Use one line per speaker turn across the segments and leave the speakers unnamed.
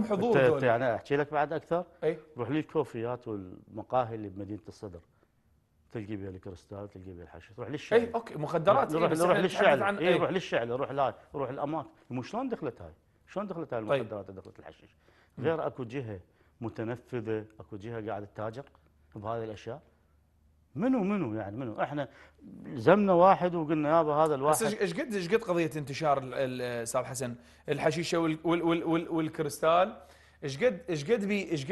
حضور ذول.
يعني احكي لك بعد اكثر.
اي
روح لي الكوفيات والمقاهي اللي بمدينه الصدر، تلقي بها الكريستال، تلقي بها الحشيش. روح للشعلة.
اي اوكي مخدرات.
نروح
بس
نروح
احنا نتحدث
للشعلة.
عن
اي روح للشعلة، روح لا روح الاماكن. شلون دخلت هاي؟ شلون دخلت هاي
طيب.
المخدرات؟ دخلت الحشيش غير اكو جهه متنفذه، اكو جهه قاعده تتاجر بهذه الاشياء. منو يعني منو؟ احنا زمنا واحد وقلنا يابا هذا الواحد.
بس ايش قد قضيه انتشار استاذ حسن الحشيشه والكريستال؟ ايش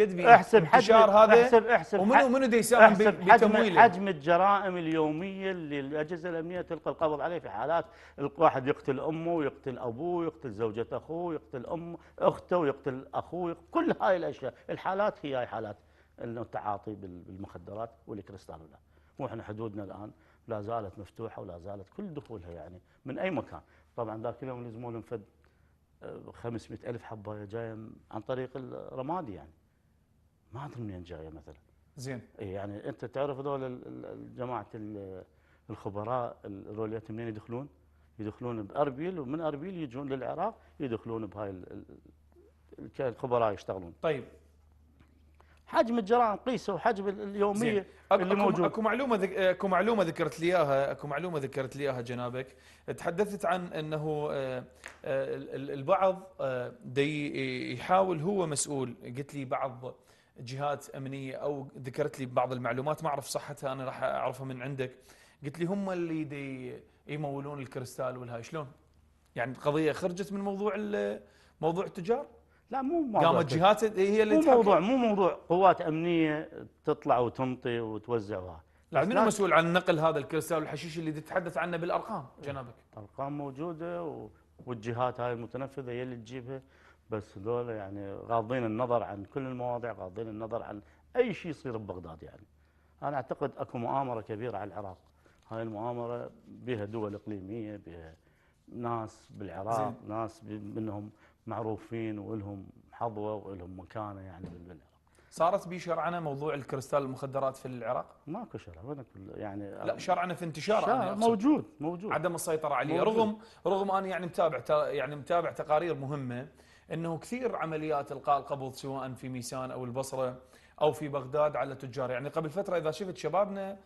قد
احسب
انتشار هذا؟
احسب
ومنو دي يساهم بتمويله؟
حجم الجرائم اليوميه اللي الاجهزه الامنيه تلقى القبض عليه في حالات الواحد يقتل امه ويقتل ابوه ويقتل زوجة اخوه ويقتل اخته ويقتل اخوه. كل هاي الاشياء الحالات هي حالات انه التعاطي بالمخدرات والكريستال. واحنا حدودنا الان لا زالت مفتوحه ولا زالت كل دخولها يعني من اي مكان. طبعا ذاك اليوم لزموا لهم فد 500,000 حبه جايه عن طريق الرمادي، يعني ما ادري منين جايه مثلا.
زين.
اي يعني انت تعرف هذول جماعه الخبراء الروليات منين يدخلون؟ يدخلون باربيل، ومن اربيل يجون للعراق يدخلون بهاي الخبراء يشتغلون.
طيب
حجم الجرائم قيسه وحجم اليوميه اللي موجود.
اكو معلومه ذكرت لي اياها جنابك. تحدثت عن انه البعض يحاول هو مسؤول. قلت لي بعض جهات امنيه، او ذكرت لي بعض المعلومات ما اعرف صحتها، انا راح اعرفها من عندك. قلت لي هم اللي يمولون الكريستال والهاي. شلون يعني القضيه خرجت من موضوع التجار؟
لا مو موضوع،
قامت جهات هي اللي
مو موضوع قوات امنيه تطلع وتنطي وتوزعها.
لا، منو مسؤول عن نقل هذا الكريستال والحشيش اللي تتحدث عنه بالارقام جنابك؟
ارقام موجوده والجهات هاي المتنفذه هي اللي تجيبها. بس هذول يعني غاضين النظر عن كل المواضيع، غاضين النظر عن اي شيء يصير ببغداد. يعني انا اعتقد اكو مؤامره كبيره على العراق. هاي المؤامره بها دول اقليميه، بها ناس بالعراق
زين.
ناس منهم معروفين ولهم حظوه ولهم مكانه يعني بالعراق.
صارت بي شرعنه موضوع الكريستال المخدرات في العراق؟
ماكو شرع وين يعني.
لا شرعنه في انتشاره. انا
موجود
عدم السيطره عليه. رغم انا يعني متابع تقارير مهمه انه كثير عمليات القاء القبض سواء في ميسان او البصره او في بغداد على تجار. يعني قبل فتره اذا شفت شبابنا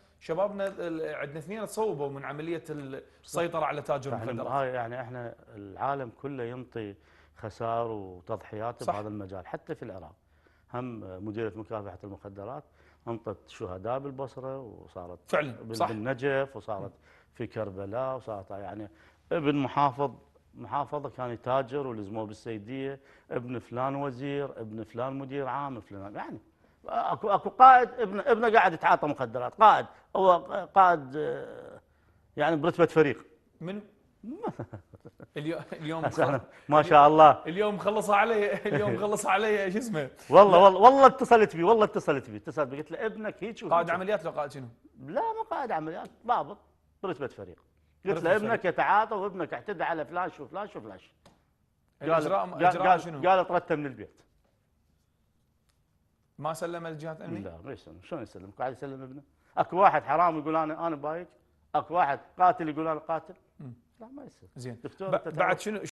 عندنا اثنين تصوبوا من عمليه السيطره على تاجر المخدرات.
هاي يعني احنا العالم كله ينطي خسائر وتضحيات بهذا المجال. حتى في العراق هم مديريه مكافحه المخدرات انطت شهداء بالبصره، وصارت
فعلا صح
بالنجف، وصارت في كربلاء، وصارت يعني ابن محافظه كان يتاجر ولزموه بالسيديه، ابن فلان وزير، ابن فلان مدير عام، فلان يعني اكو قائد ابنه قاعد يتعاطى مخدرات. قائد هو قائد يعني برتبه فريق.
من اليوم
ما شاء الله
اليوم خلص علي شو اسمه.
والله اتصلت بي قلت له ابنك هيك
قائد عمليات. لو قائد شنو؟
لا مو قائد عمليات، ضابط برتبه فريق. قلت له ابنك يتعاطى وابنك اعتدى على فلان شو فلان شو فلان.
اجراء شنو؟
قال اطردته من البيت.
ما سلم الجهات الامنيه؟
لا ما يسلم. شلون يسلم؟ قاعد يسلم ابنه. اكو واحد حرام يقول انا بايج، اكو واحد قاتل يقول انا قاتل. لا ما يصير.
زين
دكتور
بعد شنو